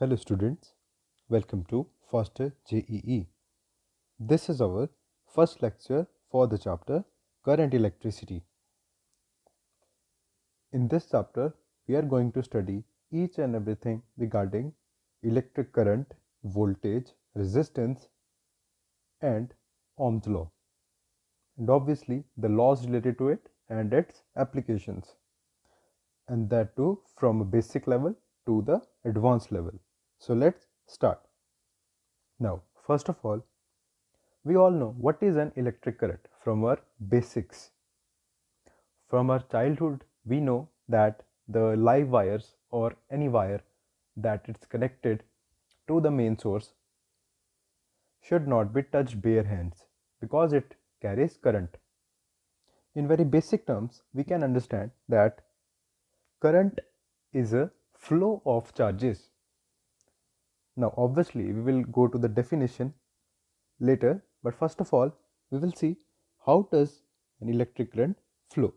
Hello students, welcome to FosterJEE. This is our first lecture for the chapter Current Electricity. In this chapter, we are going to study each and everything regarding electric current, voltage, resistance and Ohm's law. And obviously the laws related to it and its applications. And that too from a basic level to the advanced level. So let's start. Now, first of all, we all know what is an electric current from our basics. From our childhood, we know that the live wires or any wire that it's connected to the main source should not be touched bare hands because it carries current. In very basic terms, we can understand that current is a flow of charges. Now, obviously, we will go to the definition later, but first of all, we will see how does an electric current flow.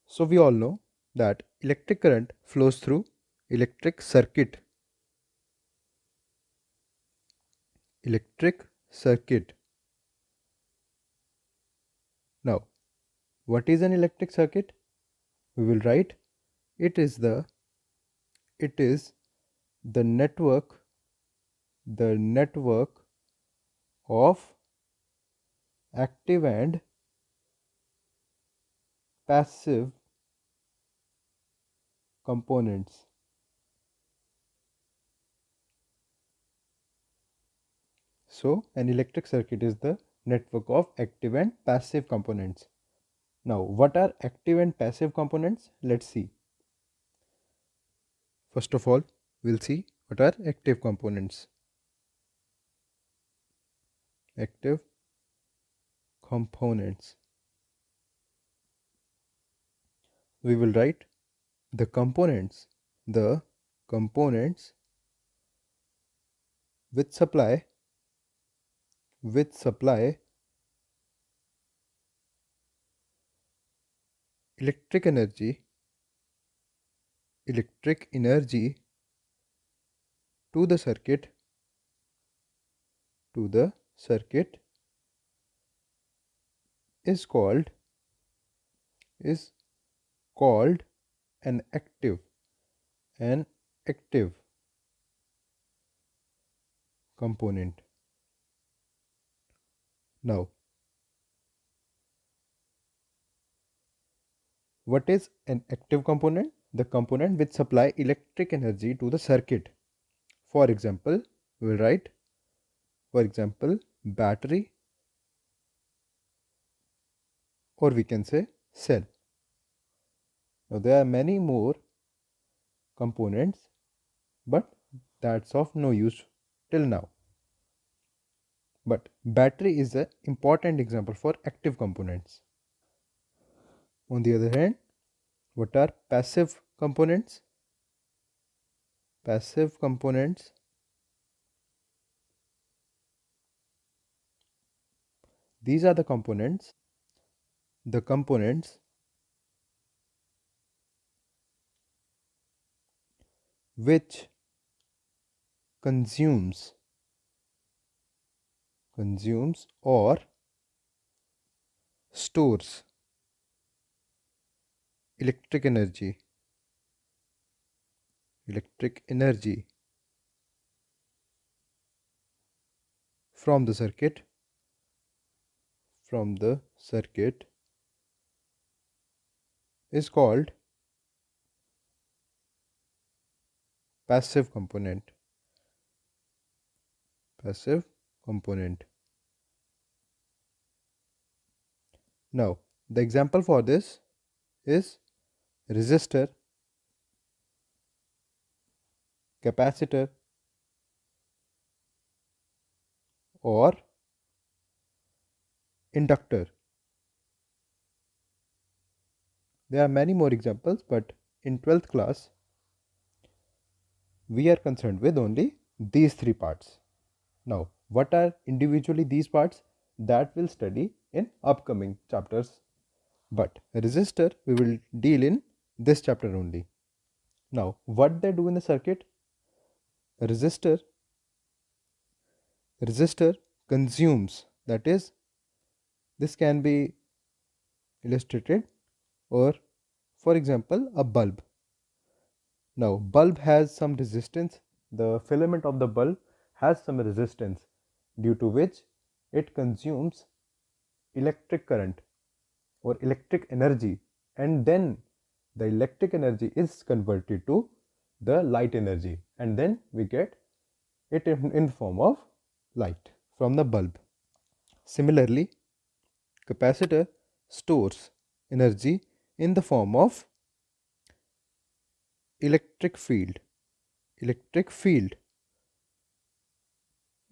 So we all know that electric current flows through electric circuit. Electric circuit. Now, what is an electric circuit? We will write it is the network of active and passive components. So an electric circuit is the network of active and passive components. Now, what are active and passive components? Let's see. First of all, we'll see what are active components. Active components. We will write the components which supply electric energy to the circuit is called an active component. Now, what is an active component? The component which supply electric energy to the circuit. For example, we will write battery, or we can say cell. Now there are many more components, but that's of no use till now. But battery is an important example for active components. On the other hand, what are passive components? Passive components these are the components which consumes or stores electric energy from the circuit is called passive component. Now, the example for this is resistor, capacitor, or inductor. There are many more examples, but in 12th class, we are concerned with only these three parts. Now, what are individually these parts? That we'll study in upcoming chapters. But resistor we will deal in this chapter only. Now, what they do in the circuit? A resistor consumes, that is, this can be illustrated, or for example a bulb. Now bulb has some resistance, the filament of the bulb has some resistance, due to which it consumes electric current or electric energy, and then the electric energy is converted to the light energy, and then we get it in form of light from the bulb. Similarly, capacitor stores energy in the form of electric field,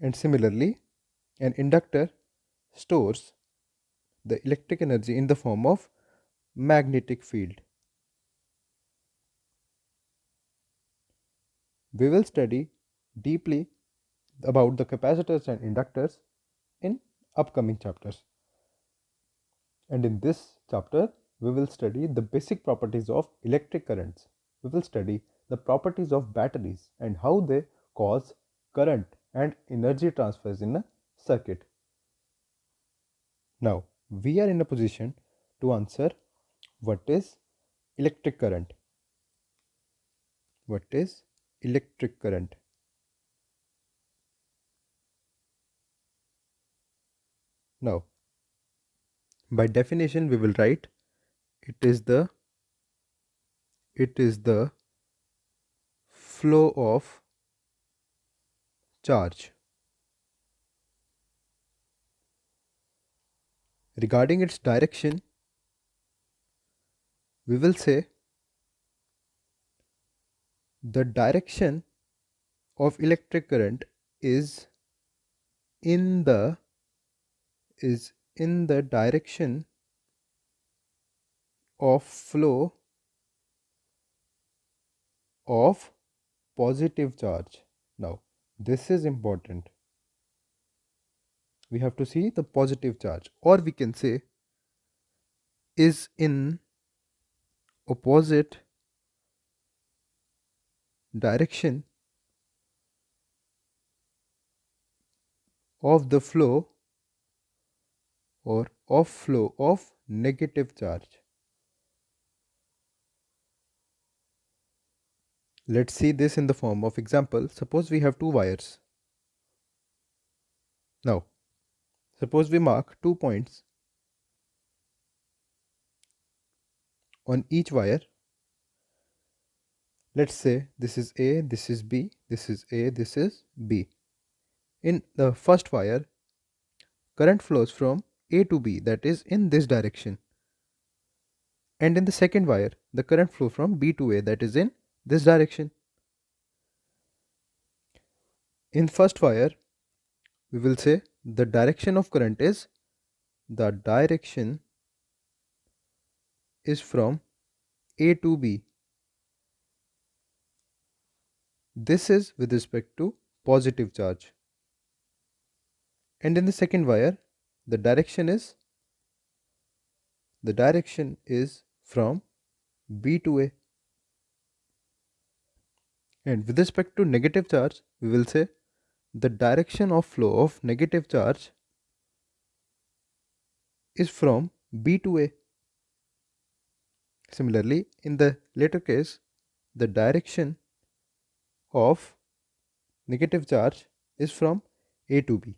and similarly an inductor stores the electric energy in the form of magnetic field. We will study deeply about the capacitors and inductors in upcoming chapters. And in this chapter, we will study the basic properties of electric currents. We will study the properties of batteries and how they cause current and energy transfers in a circuit. Now, we are in a position to answer what is electric current. What is electric current? Now, by definition, we will write it is the flow of charge. Regarding its direction, we will say the direction of electric current is in the direction of flow of positive charge. Now, this is important. We have to see the positive charge, or we can say is in opposite direction of the flow or of flow of negative charge. Let's see this in the form of example. Suppose we have two wires. Now, suppose we mark 2 points on each wire. Let's say this is A, this is B, this is A, this is B. In the first wire, current flows from A to B, that is in this direction. And in the second wire, the current flows from B to A, that is in this direction. In first wire, we will say the direction of current is from A to B. This is with respect to positive charge. And in the second wire, the direction is from B to A. And with respect to negative charge, we will say the direction of flow of negative charge is from B to A. Similarly, in the latter case, the direction of negative charge is from A to B.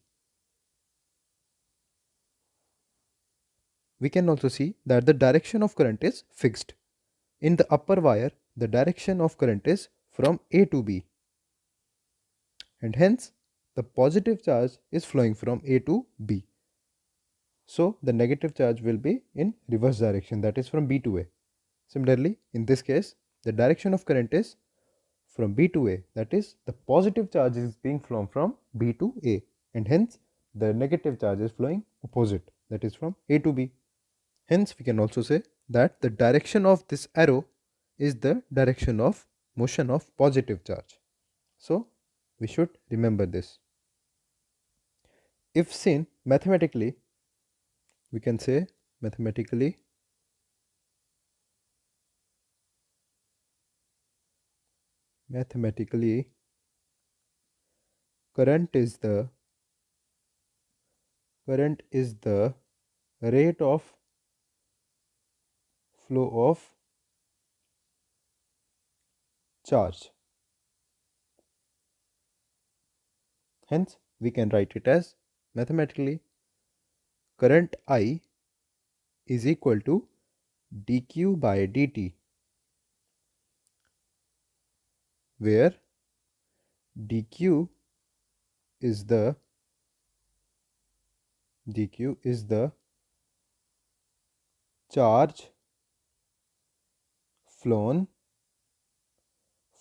We can also see that the direction of current is fixed. In the upper wire, the direction of current is from A to B, and hence the positive charge is flowing from A to B. So the negative charge will be in reverse direction, that is from B to A. Similarly, in this case, the direction of current is from B to A, that is the positive charge is being flown from B to A, and hence the negative charge is flowing opposite, that is from A to B. Hence we can also say that the direction of this arrow is the direction of motion of positive charge. So we should remember this. If seen mathematically, we can say mathematically Mathematically, current is the rate of flow of charge. Hence, we can write it as mathematically current I is equal to dq by dt, where dq is the charge flown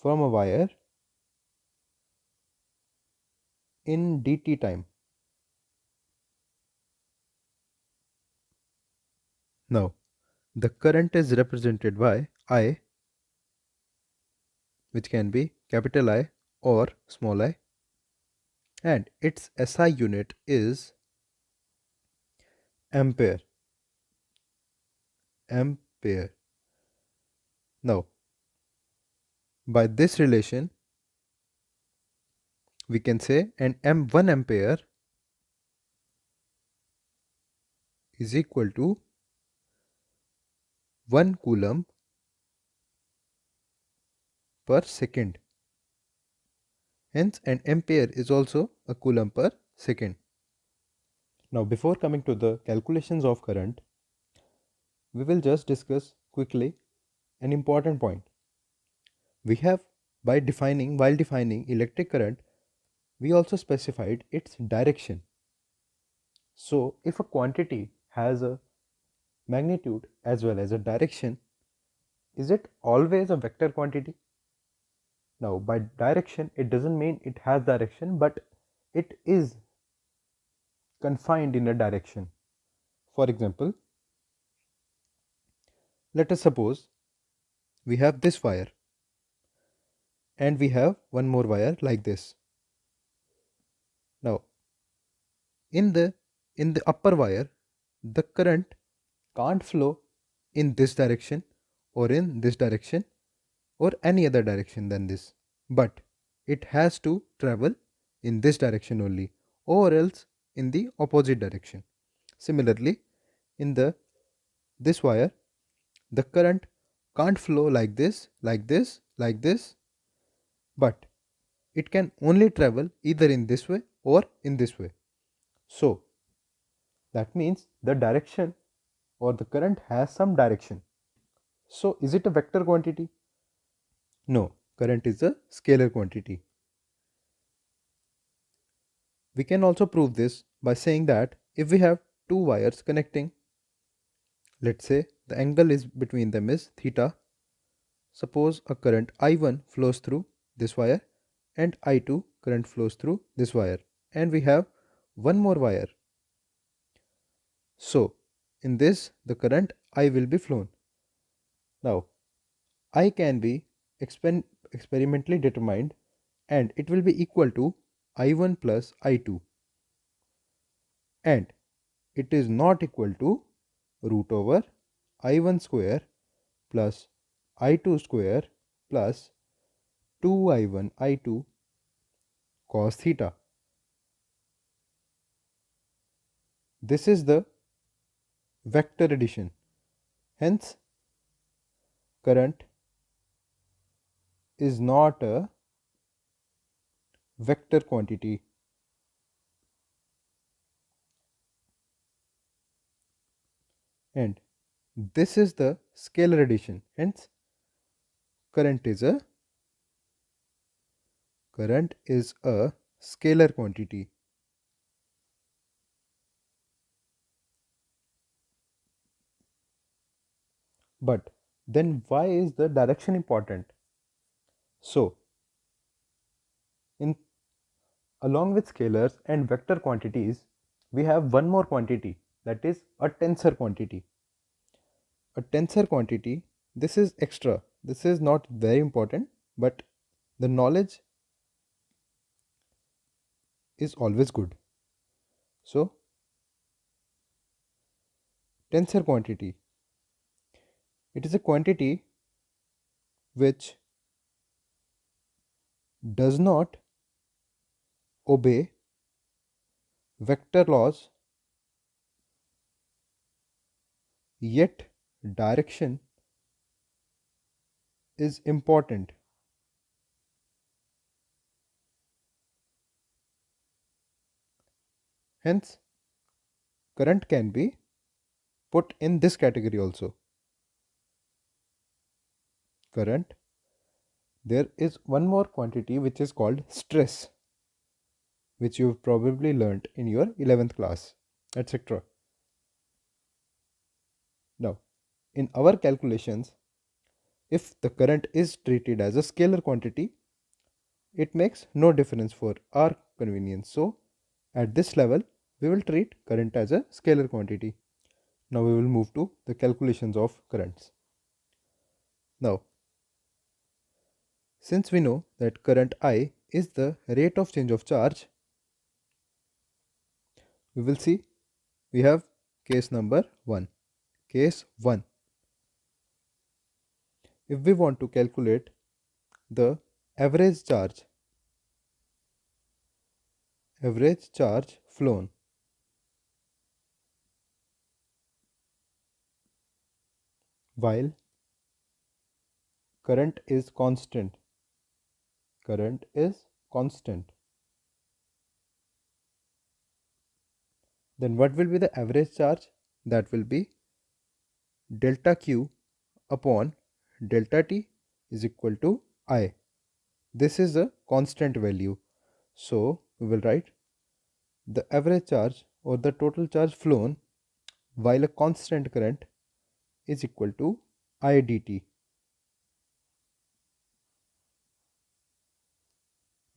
from a wire in dt time. Now, the current is represented by I, which can be capital I or small I, and its SI unit is ampere. Now, by this relation, we can say an 1 ampere is equal to 1 coulomb per second. Hence, an ampere is also a coulomb per second. Now, before coming to the calculations of current, we will just discuss quickly an important point. We have, while defining electric current, we also specified its direction. So, if a quantity has a magnitude as well as a direction, is it always a vector quantity? Now, by direction, it doesn't mean it has direction, but it is confined in a direction. For example, let us suppose we have this wire and we have one more wire like this. Now, in the upper wire, the current can't flow in this direction or in this direction or any other direction than this, but it has to travel in this direction only, or else in the opposite direction. Similarly, in this wire, the current can't flow like this, like this, like this, but it can only travel either in this way or in this way. So that means the direction or the current has some direction. So is it a vector quantity? No, current is a scalar quantity. We can also prove this by saying that if we have two wires connecting, let's say the angle is between them is theta. Suppose a current I1 flows through this wire and I2 current flows through this wire, and we have one more wire. So in this, the current I will be flown. Now I can be experimentally determined, and it will be equal to I1 plus I2, and it is not equal to root over I1 square plus I2 square plus 2I1 I2 cos theta. This is the vector addition. Hence, current is not a vector quantity. And this is the scalar addition. Hence, current is a scalar quantity. But then why is the direction important? So, in along with scalars and vector quantities, we have one more quantity, that is a tensor quantity. A tensor quantity, this is extra. This is not very important, but the knowledge is always good. So, tensor quantity, it is a quantity which does not obey vector laws, yet direction is important. Hence, current can be put in this category also. Current. There is one more quantity which is called stress, which you've probably learnt in your 11th class, etc. Now, in our calculations, if the current is treated as a scalar quantity, it makes no difference for our convenience. So, at this level, we will treat current as a scalar quantity. Now, we will move to the calculations of currents. Now, since we know that current I is the rate of change of charge, we will see we have case number 1. Case 1. If we want to calculate the average charge flown while current is constant, then what will be the average charge? That will be delta Q upon delta T is equal to I. This is a constant value. So we will write the average charge or the total charge flown while a constant current is equal to I dt.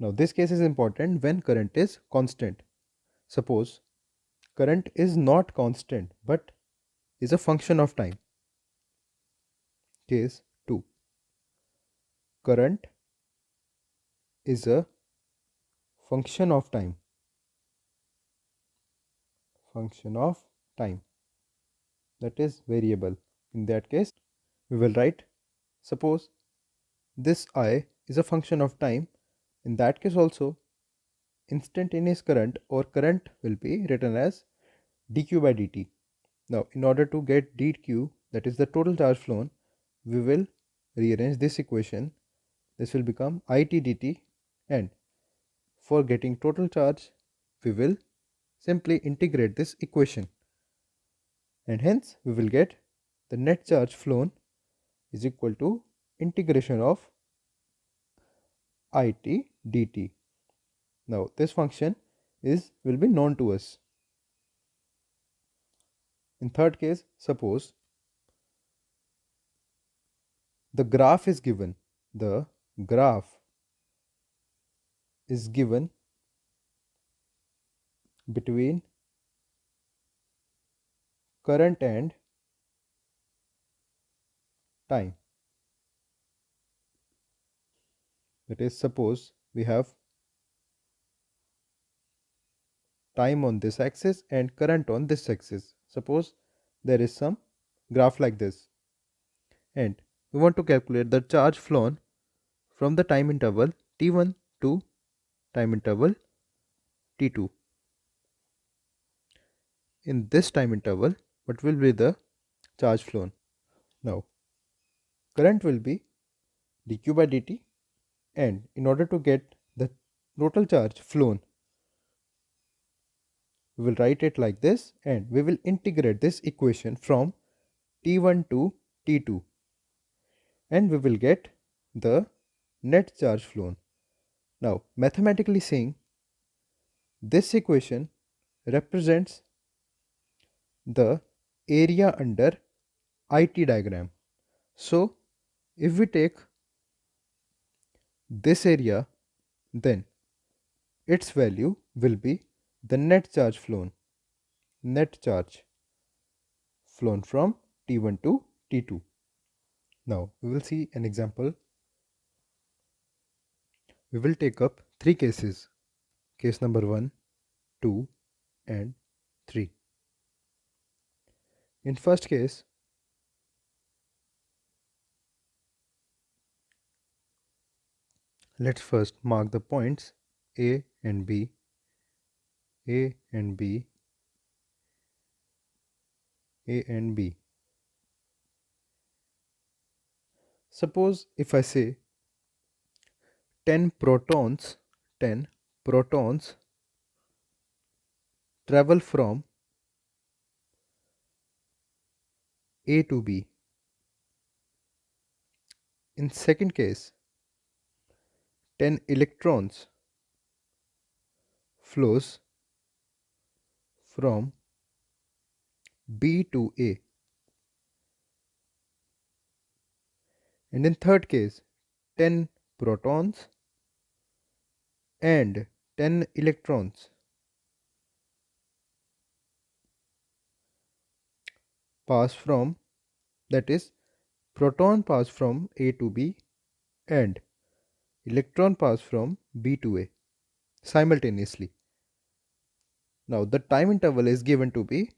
Now this case is important when current is constant. Suppose current is not constant but is a function of time. Case 2. Current is a function of time. That is variable. In that case, we will write, suppose this I is a function of time. In that case also, instantaneous current or current will be written as dq by dt. Now, in order to get dq, that is the total charge flown, we will rearrange this equation. This will become it dt, and for getting total charge, we will simply integrate this equation, and hence we will get the net charge flown is equal to integration of it dt. Now this function will be known to us. In third case, suppose the graph is given. The graph is given between current and time. That is, suppose we have time on this axis and current on this axis. Suppose there is some graph like this, and we want to calculate the charge flown from the time interval t1 to time interval t2. In this time interval, what will be the charge flown? Now, current will be dq by dt, and in order to get the total charge flown, we will write it like this, and we will integrate this equation from t1 to t2, and we will get the net charge flown. Now, mathematically saying, this equation represents the area under IT diagram. So, if we take this area, then its value will be the net charge flown from T1 to T2. Now, we will see an example. We will take up three cases. Case number 1, 2, and 3. In first case, Let's first mark the points A and B, A and B, A and B. Suppose if I say 10 protons, 10 protons travel from A to B. In second case, 10 electrons flows from B to A. And in third case, 10 protons and 10 electrons pass from, that is, proton pass from A to B and electron pass from B to A simultaneously. Now the time interval is given to be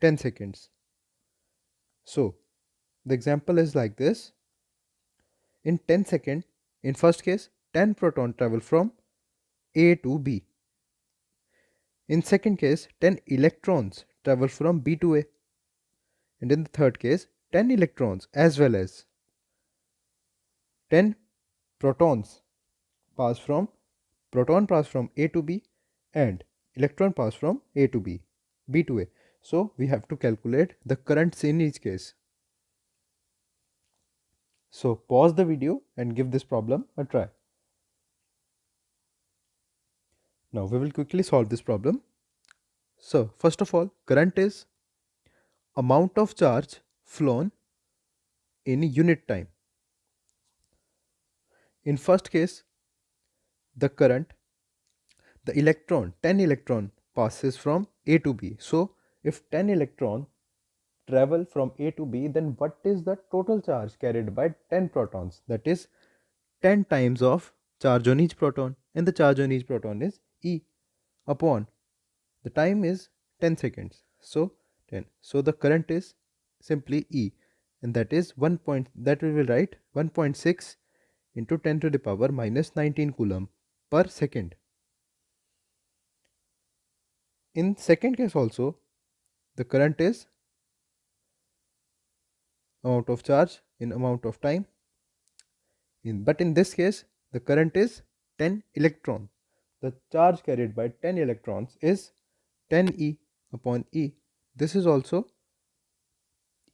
10 seconds. So the example is like this. In 10 seconds, in first case, 10 proton travel from A to B. In second case, 10 electrons travel from B to A. And in the third case, 10 electrons as well as 10 protons proton pass from A to B and electron pass from A to B, B to A. So we have to calculate the currents in each case. So pause the video and give this problem a try. Now we will quickly solve this problem. So first of all, current is amount of charge flown in unit time. In first case, the current, the electron, 10 electron passes from A to B. So if 10 electron travel from A to B, then what is the total charge carried by 10 protons? That is 10 times of charge on each proton, and the charge on each proton is E upon the time is 10 seconds. So 10. So the current is simply E, and that is 1 point, that we will write 1.6 into 10 to the power minus 19 coulomb per second. In second case also, the current is amount of charge in amount of time. But in this case, the current is 10 electron. The charge carried by 10 electrons is 10 E upon E. This is also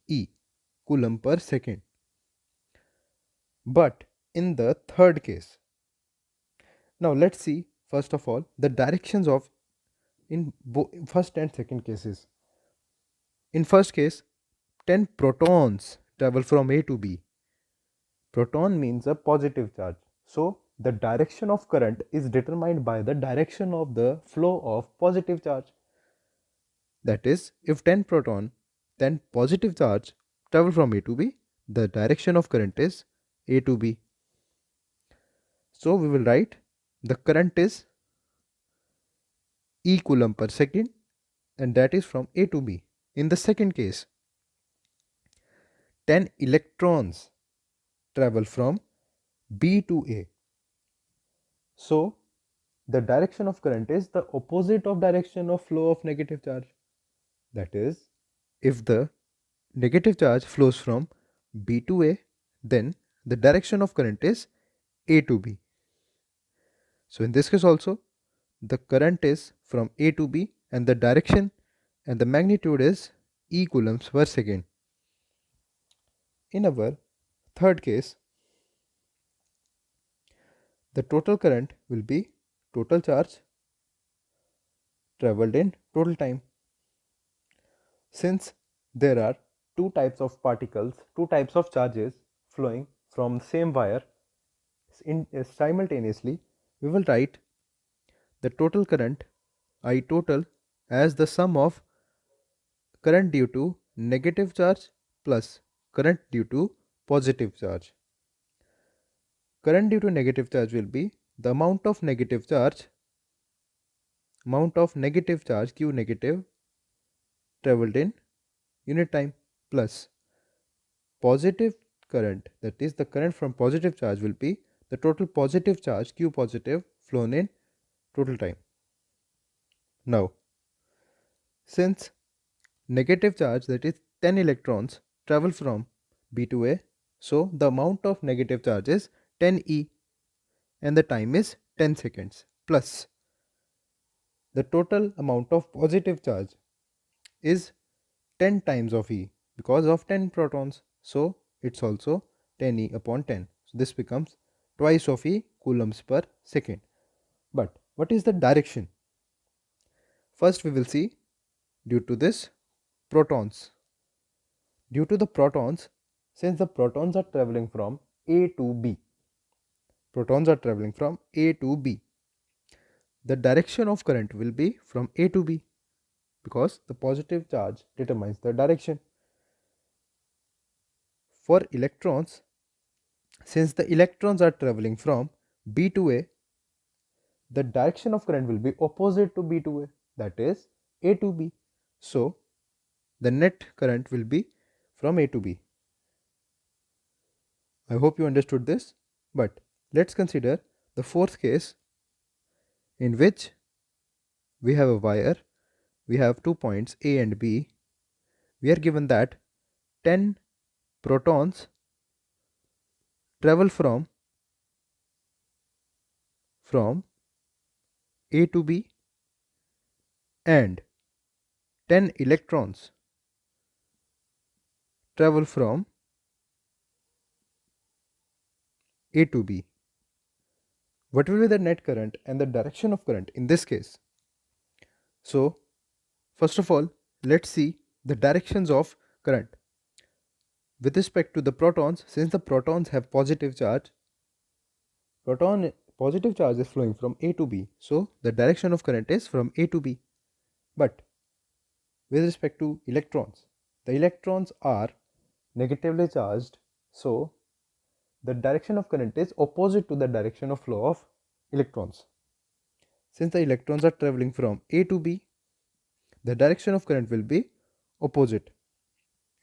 E, coulomb per second. But in the third case, now let's see first of all the directions of in first and second cases. In first case, 10 protons travel from A to B. Proton means a positive charge. So the direction of current is determined by the direction of the flow of positive charge. That is, if 10 proton, then positive charge travel from A to B, the direction of current is A to B. So we will write the current is E coulomb per second, and that is from A to B. In the second case, 10 electrons travel from B to A. So the direction of current is the opposite of direction of flow of negative charge. That is, if the negative charge flows from B to A, then the direction of current is A to B. So in this case also, the current is from A to B, and the direction and the magnitude is E coulombs per second. In our third case, the total current will be total charge traveled in total time. Since there are two types of particles, two types of charges flowing from the same wire simultaneously, we will write the total current I total as the sum of current due to negative charge plus current due to positive charge. Current due to negative charge will be the amount of negative charge Q negative traveled in unit time plus positive current, that is the current from positive charge, will be the total positive charge Q positive flown in total time. Now, since negative charge, that is 10 electrons, travel from B to A, so the amount of negative charge is 10E and the time is 10 seconds, plus the total amount of positive charge is 10 times of E because of 10 protons, so it's also 10E upon 10. So this becomes twice of E coulombs per second. But what is the direction? First we will see due to this protons. Due to the protons, since the protons are traveling from A to B, protons are traveling from A to B, the direction of current will be from A to B because the positive charge determines the direction. For electrons, since the electrons are traveling from B to A, the direction of current will be opposite to B to A, that is A to B. So the net current will be from A to B. I hope you understood this, but let's consider the fourth case in which we have a wire, we have 2 points A and B. We are given that 10 protons travel from A to B and 10 electrons travel from A to B. What will be the net current and the direction of current in this case? So, first of all, let's see the directions of current. With respect to the protons, since the protons have positive charge, positive charge is flowing from A to B, so the direction of current is from A to B. But with respect to electrons, the electrons are negatively charged, so the direction of current is opposite to the direction of flow of electrons. Since the electrons are traveling from A to B, the direction of current will be opposite,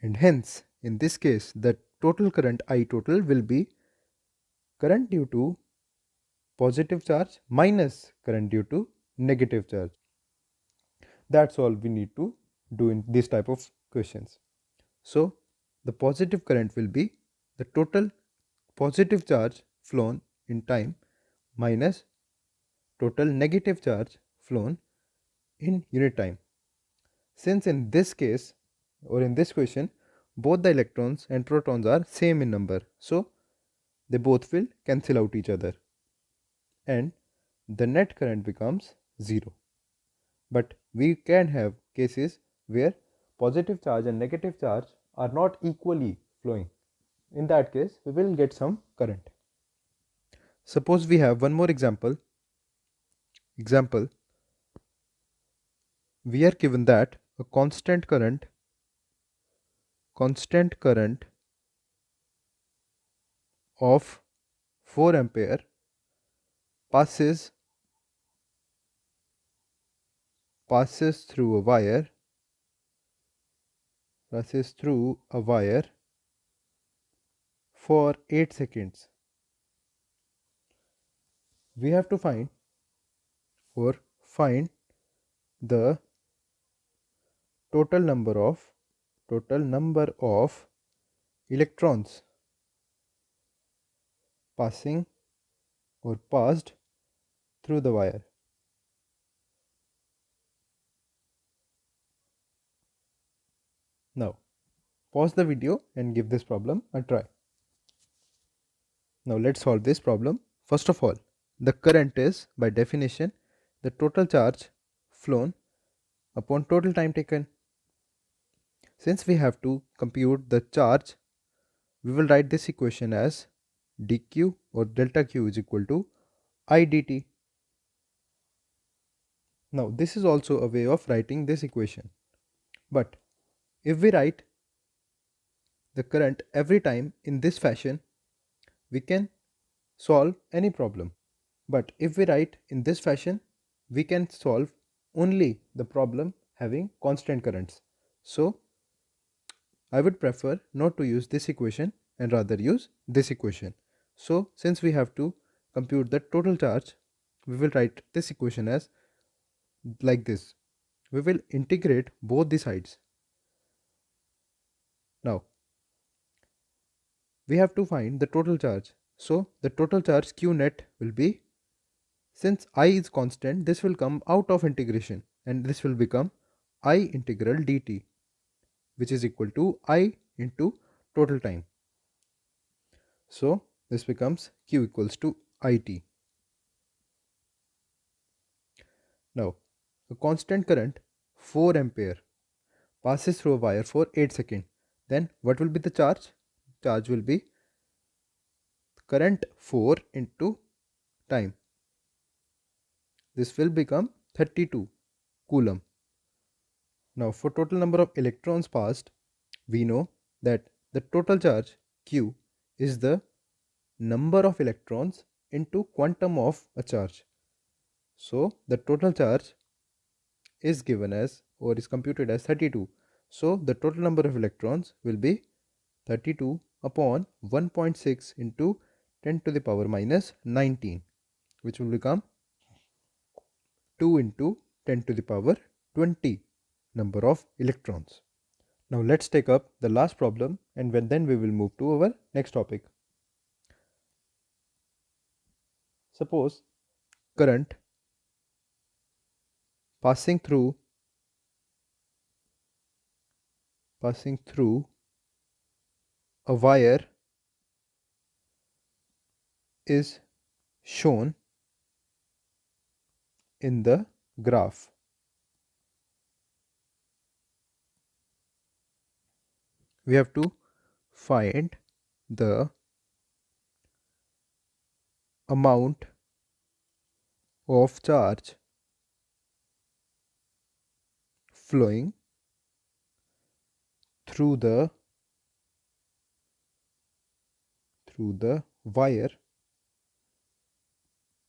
and hence in this case the total current I total will be current due to positive charge minus current due to negative charge. That's all we need to do in this type of questions. So the positive current will be the total positive charge flown in time minus total negative charge flown in unit time. Since in this case or in this question both the electrons and protons are same in number, so they both will cancel out each other and the net current becomes 0. But we can have cases where positive charge and negative charge are not equally flowing. In that case, we will get some current. Suppose we have one more example. We are given that a constant current of 4 ampere passes through a wire for 8 seconds. We have to find the total number of electrons passing or passed through the wire. Now pause the video and give this problem a try. Now let's solve this problem. First of all, the current is by definition the total charge flown upon total time taken. Since we have to compute the charge, we will write this equation as dq or delta q is equal to I dt. Now this is also a way of writing this equation, but if we write the current every time in this fashion, we can solve any problem. But if we write in this fashion, we can solve only the problem having constant currents. So I would prefer not to use this equation and rather use this equation. So since we have to compute the total charge, we will write this equation as like this. We will integrate both the sides. Now we have to find the total charge. So the total charge Q net will be, since I is constant, this will come out of integration and this will become I integral dt, which is equal to I into total time. So this becomes Q equals to IT. Now a constant current 4 ampere passes through a wire for 8 seconds. Then what will be the charge? Charge will be current 4 into time. This will become 32 coulomb. Now for total number of electrons passed, we know that the total charge Q is the number of electrons into quantum of a charge. So the total charge is given as, or is computed as 32. So the total number of electrons will be 32 upon 1.6 into 10 to the power minus 19, which will become 2 into 10 to the power 20 number of electrons. Now let's take up the last problem, and then we will move to our next topic. Suppose current passing through a wire is shown in the graph. We have to find the amount of charge flowing through the wire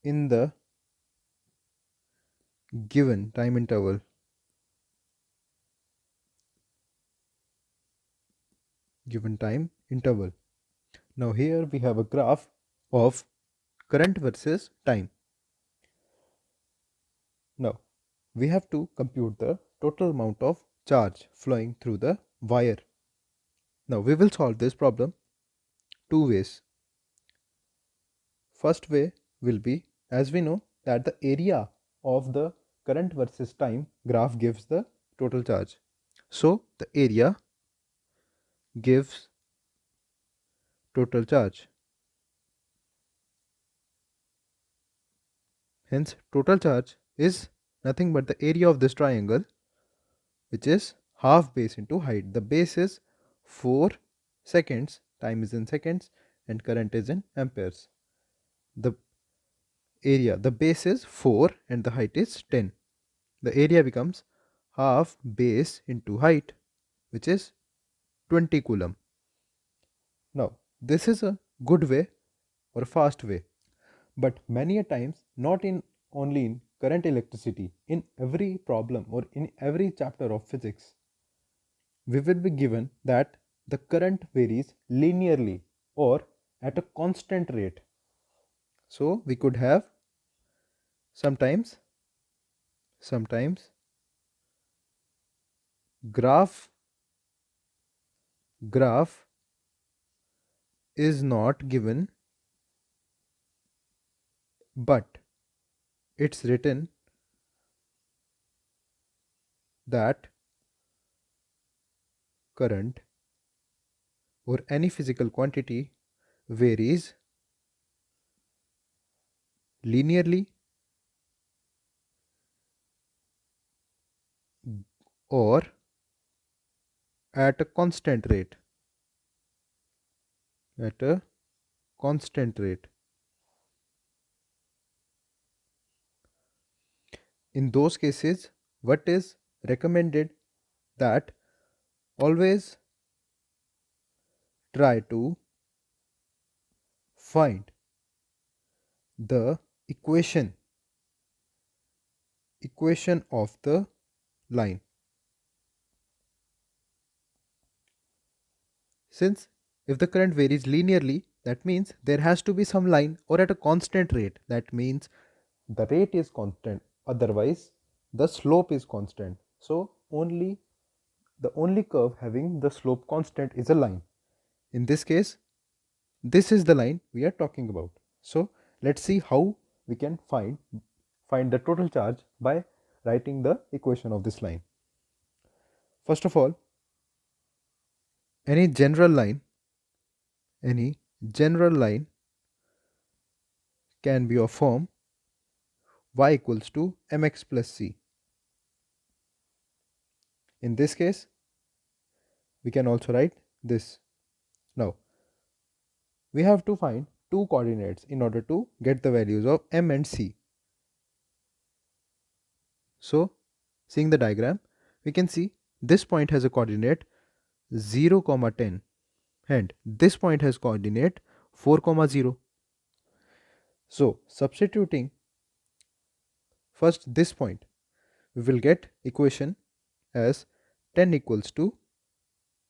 in the given time interval. Now here we have a graph of current versus time. Now we have to compute the total amount of charge flowing through the wire. Now we will solve this problem two ways. First way will be, as we know that the area of the current versus time graph gives the total charge. So the area gives total charge. Hence total charge is nothing but the area of this triangle, which is half base into height. The base is 4 seconds, time is in seconds, and current is in amperes. The base is 4 and the height is 10. The area becomes half base into height, which is 20 coulomb. Now this is a good way or a fast way, but many a times not in only in current electricity, in every problem or in every chapter of physics, we will be given that the current varies linearly or at a constant rate. So we could have sometimes graph is not given, but it's written that current or any physical quantity varies linearly or at a constant rate. In those cases, what is recommended, that always try to find the equation of the line. Since If the current varies linearly, that means there has to be some line or at a constant rate. That means the rate is constant, otherwise the slope is constant. So the only curve having the slope constant is a line. In this case, this is the line we are talking about. So let's see how we can find the total charge by writing the equation of this line. First of all, any general line can be of form y equals to mx plus c. In this case, we can also write this. Now, we have to find two coordinates in order to get the values of m and c. So, seeing the diagram, we can see this point has a coordinate 0, 10 and this point has coordinate 4, 0. So, substituting first this point, we will get equation as 10 equals to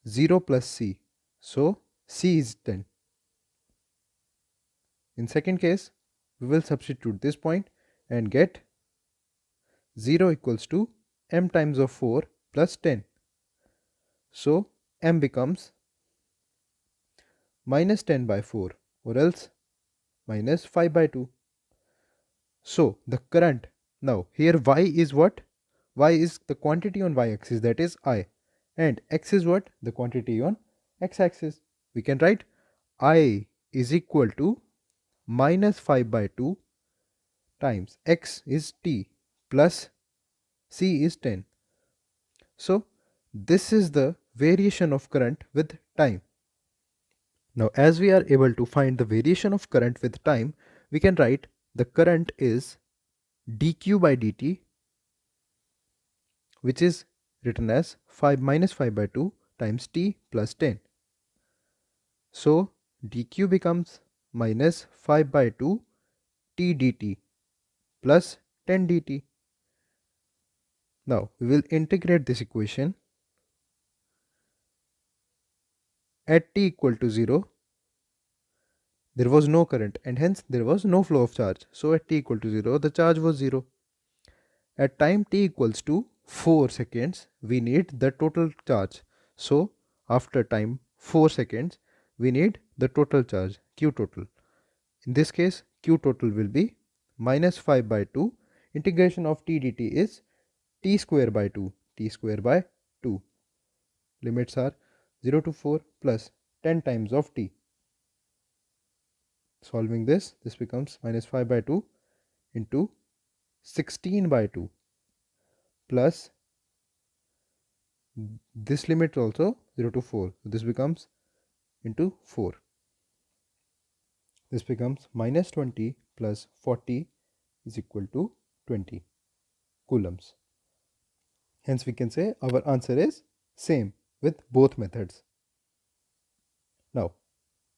0 plus c. So, c is 10. In second case, we will substitute this point and get 0 equals to m times of 4 plus 10. So, m becomes minus 10 by 4 or else minus 5 by 2. So, the current, now here y is what? Y is the quantity on y-axis, that is I, and x is what? The quantity on x-axis. We can write I is equal to minus 5 by 2 times x is t plus c is 10. So, this is the variation of current with time. Now, as we are able to find the variation of current with time, we can write the current is dq by dt, which is written as 5 minus 5 by 2 times t plus 10. So, dq becomes minus 5 by 2 t dt plus 10 dt. Now, we will integrate this equation. At t equal to 0, there was no current and hence there was no flow of charge. So, at t equal to 0, the charge was 0. At time t equals to 4 seconds, we need the total charge. So, after time 4 seconds, we need the total charge, Q total. In this case, Q total will be minus 5 by 2. Integration of t dt is t square by 2, t square by 2. Limits are 0 to 4 plus 10 times of t. Solving this becomes minus 5 by 2 into 16 by 2 plus this limit also 0 to 4. So this becomes into 4. This becomes minus 20 plus 40 is equal to 20 coulombs. Hence we can say our answer is same with both methods. Now,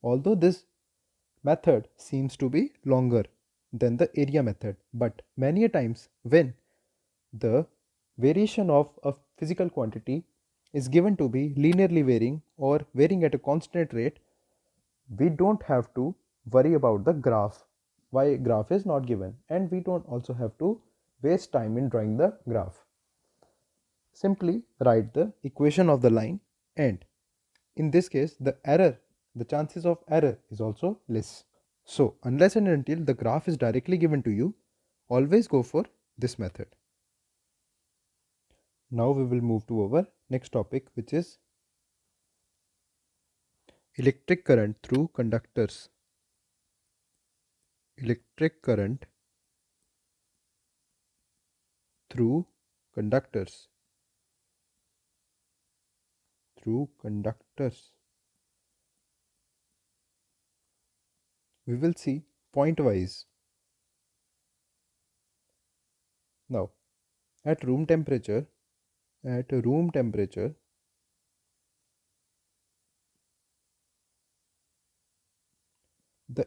although this method seems to be longer than the area method, but many times when the variation of a physical quantity is given to be linearly varying or varying at a constant rate, we don't have to worry about the graph. Why graph is not given, and we don't also have to waste time in drawing the graph. Simply write the equation of the line, and in this case the chances of error is also less. So unless and until the graph is directly given to you, always go for this method. Now we will move to our next topic, which is electric current through conductors. Electric current through conductors. Through conductors. We will see point-wise. Now, at room temperature, the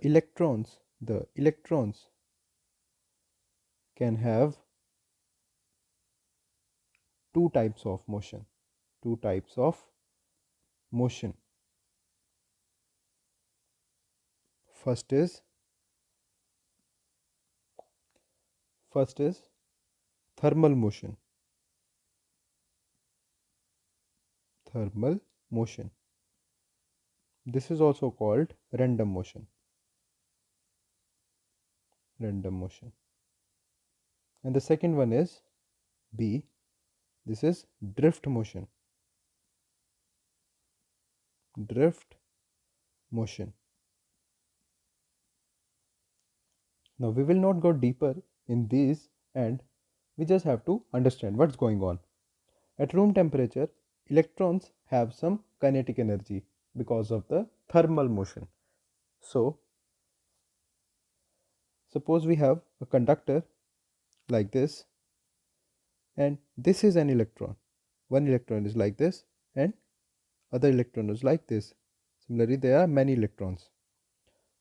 electrons can have two types of motion. First is thermal motion. Thermal motion. This is also called random motion. Random motion. And the second one is B. This is drift motion. Drift motion. Now we will not go deeper in these, and we just have to understand what's going on. At room temperature, electrons have some kinetic energy because of the thermal motion. So suppose we have a conductor like this, and this is an electron. One electron is like this and other electron is like this. Similarly, there are many electrons.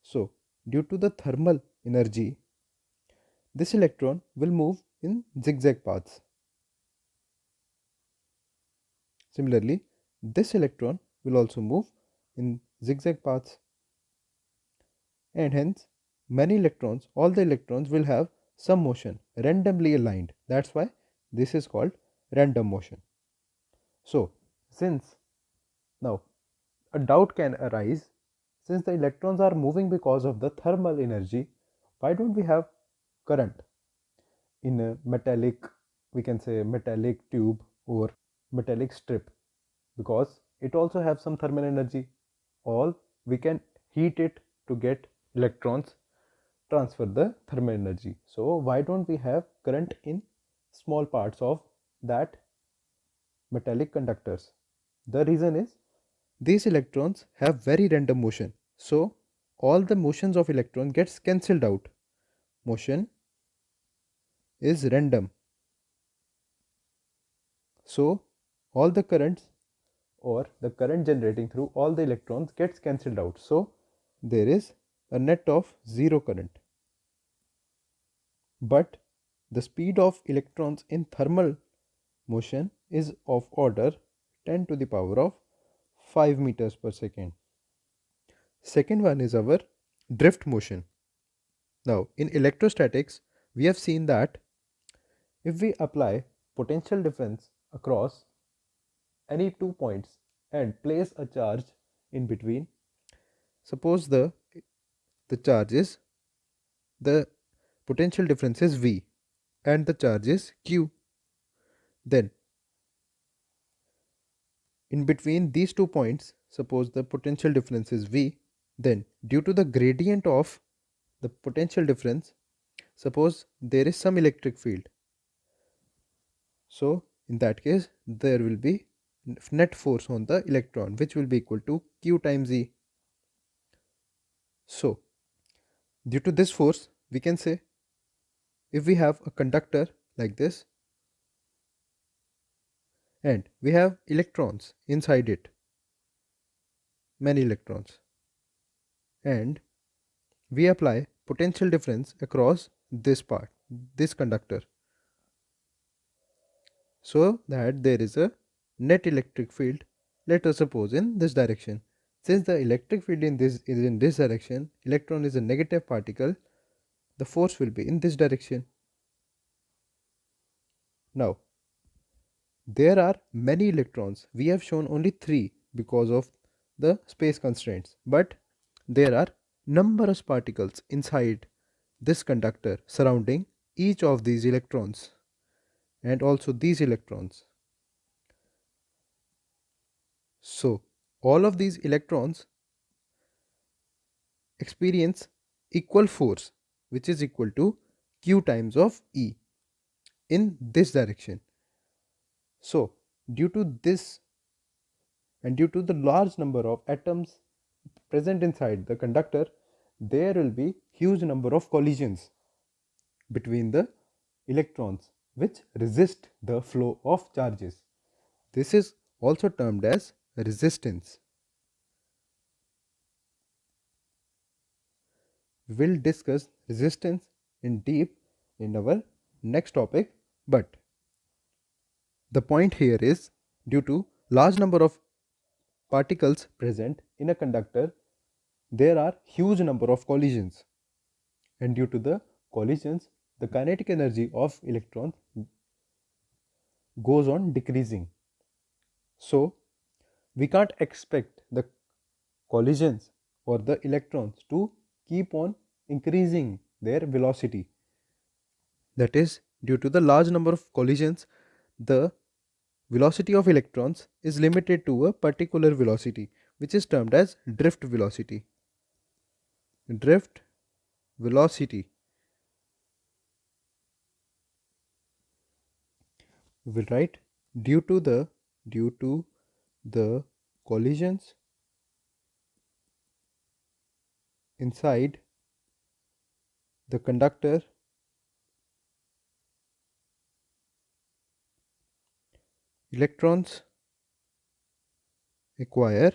So due to the thermal energy, this electron will move in zigzag paths. Similarly, this electron will also move in zigzag paths, and hence many electrons, all the electrons will have some motion randomly aligned. That's why this is called random motion. So since now a doubt can arise, since the electrons are moving because of the thermal energy, why don't we have current in a metallic, we can say metallic tube or metallic strip? Because it also has some thermal energy. All we can heat it to get electrons, transfer the thermal energy. So why don't we have current in small parts of that metallic conductors? The reason is these electrons have very random motion. So all the motions of electron gets cancelled out. Motion is random. So all the currents or the current generating through all the electrons gets cancelled out. So there is a net of zero current. But the speed of electrons in thermal motion is of order 10 to the power of 5 meters per second. Second one is our drift motion. Now in electrostatics, we have seen that if we apply potential difference across any 2 points and place a charge in between, suppose the charge is, the potential difference is V and the charge is Q, then in between these 2 points, suppose the potential difference is V, then due to the gradient of the potential difference, suppose there is some electric field. So in that case, there will be net force on the electron, which will be equal to Q times E. So due to this force, we can say if we have a conductor like this and we have electrons inside it, many electrons, and we apply potential difference across this part, this conductor, so that there is a net electric field, let us suppose in this direction. Since the electric field in this is in this direction, electron is a negative particle, the force will be in this direction. Now there are many electrons. We have shown only 3 because of the space constraints, but there are numerous particles inside this conductor surrounding each of these electrons and also these electrons. So all of these electrons experience equal force, which is equal to Q times of E in this direction. So due to this and due to the large number of atoms present inside the conductor, there will be huge number of collisions between the electrons which resist the flow of charges. This is also termed as resistance. We will discuss resistance in deep in our next topic, but the point here is due to large number of particles present in a conductor, there are huge number of collisions, and due to the collisions, the kinetic energy of electrons goes on decreasing. So we can't expect the collisions or the electrons to keep on increasing their velocity. That is, due to the large number of collisions, the velocity of electrons is limited to a particular velocity, which is termed as drift velocity. Drift velocity. We will write due to the collisions inside the conductor, electrons acquire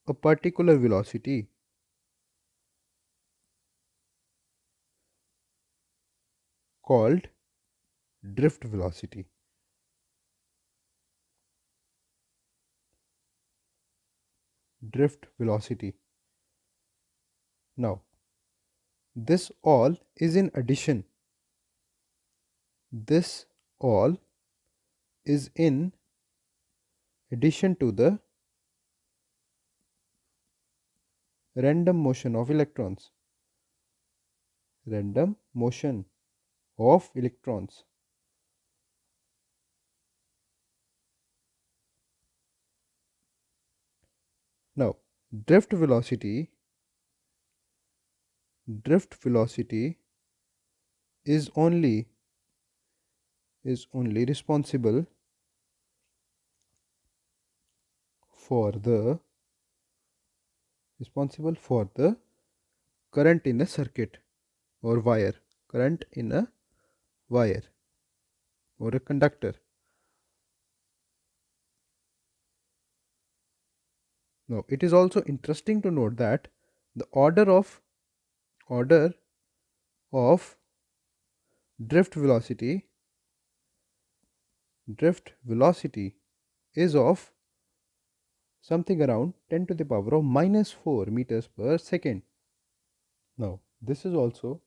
a particular velocity called drift velocity. Drift velocity. Now, this all is in addition. This all is in addition to the random motion of electrons. Random motion of electrons. Now, drift velocity is only responsible for the current in a circuit or wire, current in a wire or a conductor. Now, it is also interesting to note that the order of drift velocity is of something around 10 to the power of -4 meters per second. Now, this is also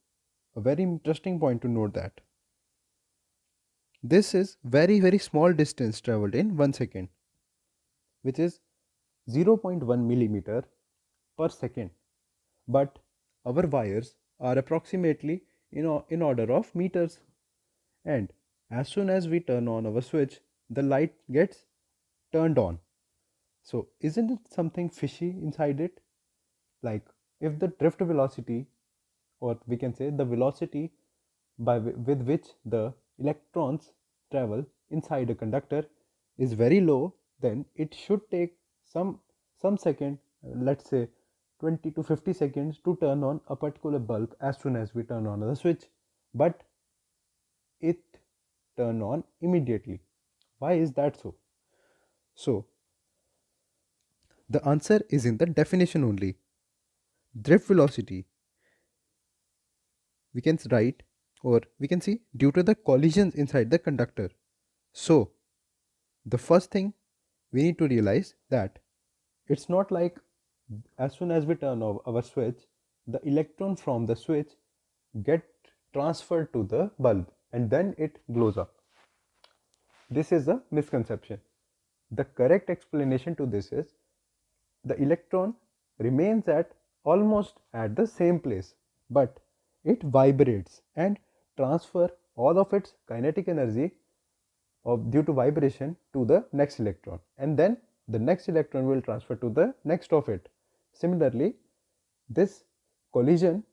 a very interesting point to note that this is very small distance traveled in 1 second, which is 0.1 millimeter per second. But our wires are approximately in order of meters, and as soon as we turn on our switch, the light gets turned on. So isn't it something fishy inside it? Like, if the drift velocity, or we can say the velocity with which the electrons travel inside a conductor is very low, then it should take some second, let's say 20 to 50 seconds, to turn on a particular bulb as soon as we turn on the switch, but it turn on immediately. Why is that so? So the answer is in the definition only. Drift velocity, we can write, or we can see, due to the collisions inside the conductor. So the first thing we need to realize that it's not like as soon as we turn off our switch, the electron from the switch get transferred to the bulb and then it glows up. This is a misconception. The correct explanation to this is the electron remains at almost at the same place, but it vibrates and transfer all of its kinetic energy due to vibration to the next electron, and then the next electron will transfer to the next of it. Similarly, this collision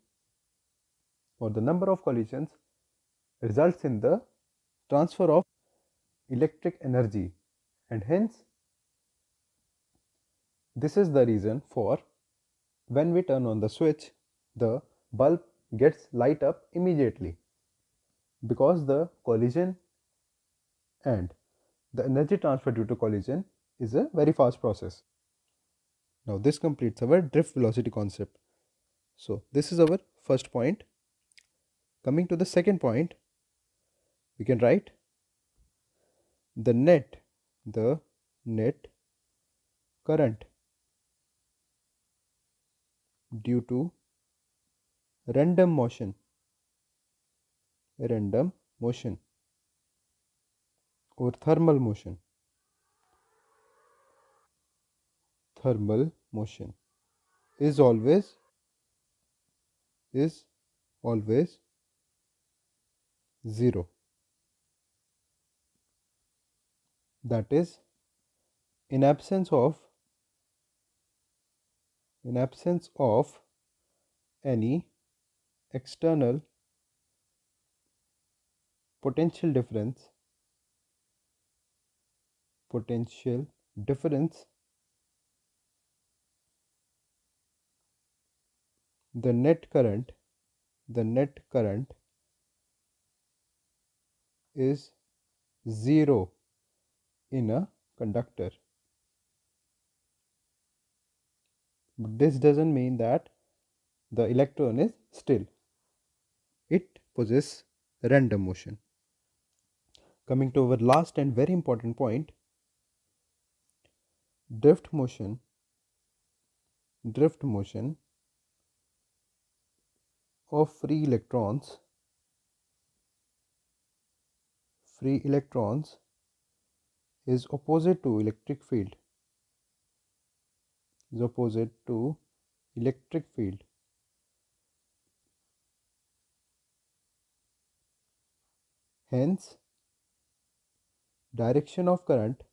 or the number of collisions results in the transfer of electric energy, and hence this is the reason for when we turn on the switch, the bulb gets light up immediately, because the collision and the energy transfer due to collision is a very fast process. Now this completes our drift velocity concept. So this is our first point. Coming to the second point, we can write the net current due to random motion, random motion or thermal motion is always is always 0. That is, in absence of any external potential difference, potential difference, the net current is 0 in a conductor. But this doesn't mean that the electron is still. It possesses random motion. Coming to our last and very important point, drift motion of free electrons is opposite to electric field, hence direction of current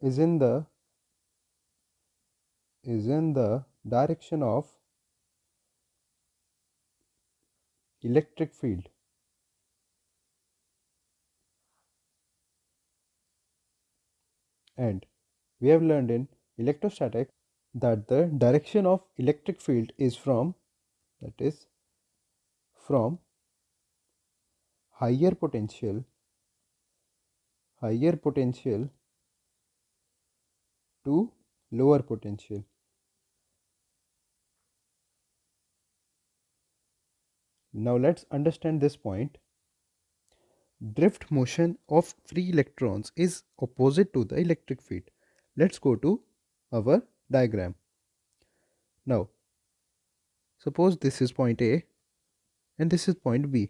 is in the direction of electric field. And we have learned in electrostatics that the direction of electric field is from higher potential to lower potential. Now let's understand this point. Drift motion of free electrons is opposite to the electric field. Let's go to our diagram. Now, suppose this is point A and this is point B.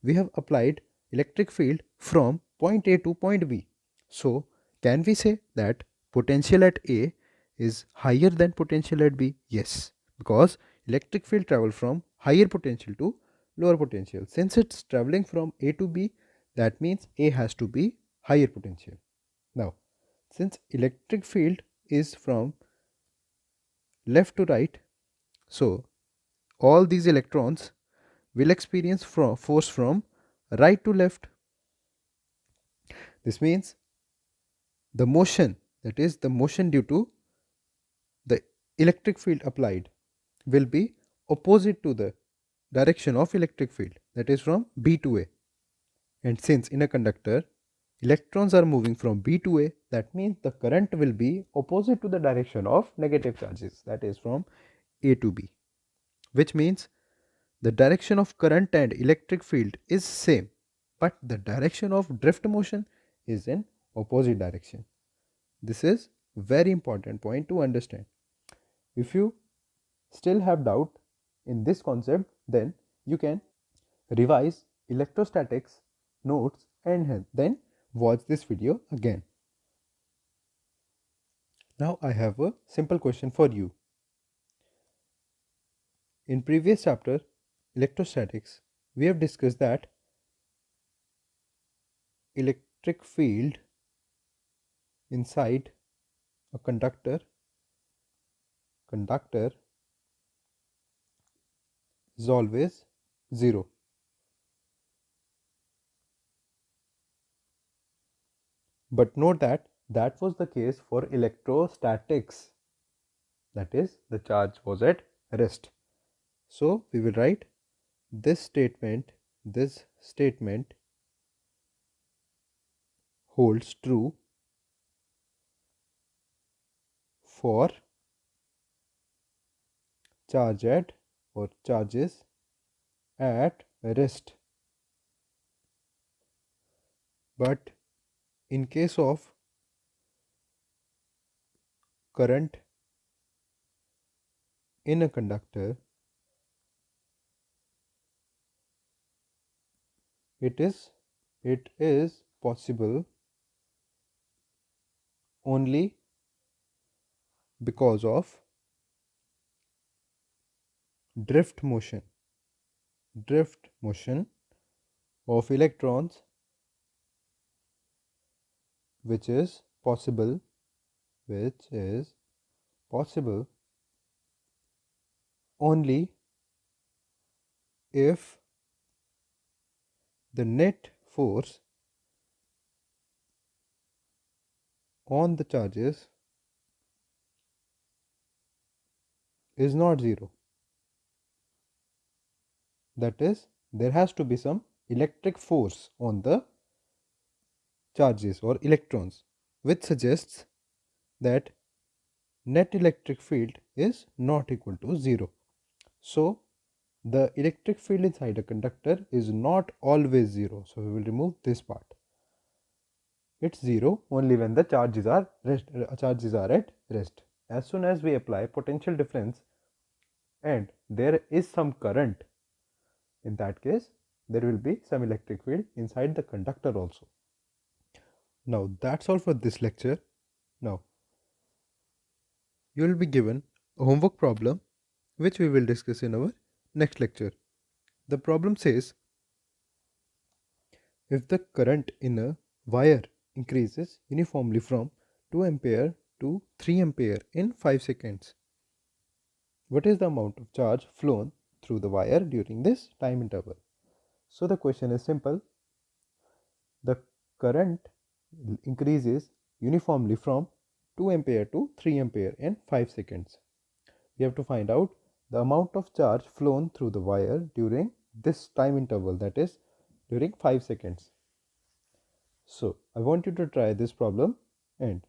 We have applied electric field from point A to point B. So, can we say that potential at A is higher than potential at B? Yes, because electric field travel from higher potential to lower potential. Since it's traveling from A to B, that means A has to be higher potential. Now, since electric field is from left to right, so all these electrons will experience force from right to left. This means the motion, that is the motion due to the electric field applied, will be opposite to the direction of electric field, that is from B to A. And since in a conductor electrons are moving from B to A, that means the current will be opposite to the direction of negative charges, that is from A to B, which means the direction of current and electric field is same, but the direction of drift motion is in opposite direction. This is very important point to understand. If you still have doubt in this concept, then you can revise electrostatics notes and then watch this video again. Now I have a simple question for you. In previous chapter, electrostatics, we have discussed that electric field inside a conductor is always 0. But note that that was the case for electrostatics, that is the charge was at rest. So we will write this statement holds true for charges at rest. But in case of current in a conductor, it is possible only because of drift motion of electrons, which is possible only if the net force on the charges is not zero. That is, there has to be some electric force on the charges or electrons, which suggests that net electric field is not equal to zero. So the electric field inside a conductor is not always zero. So we will remove this part. It's zero only when the charges are at rest. As soon as we apply potential difference and there is some current, in that case there will be some electric field inside the conductor also. Now that's all for this lecture. Now you will be given a homework problem which we will discuss in our next lecture. The problem says, if the current in a wire increases uniformly from 2 ampere to 3 ampere in 5 seconds, what is the amount of charge flown through the wire during this time interval? So the question is simple. The current increases uniformly from 2 ampere to 3 ampere in 5 seconds. We have to find out the amount of charge flown through the wire during this time interval, that is during 5 seconds. So I want you to try this problem and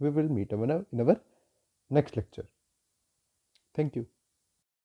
we will meet in our next lecture. Thank you.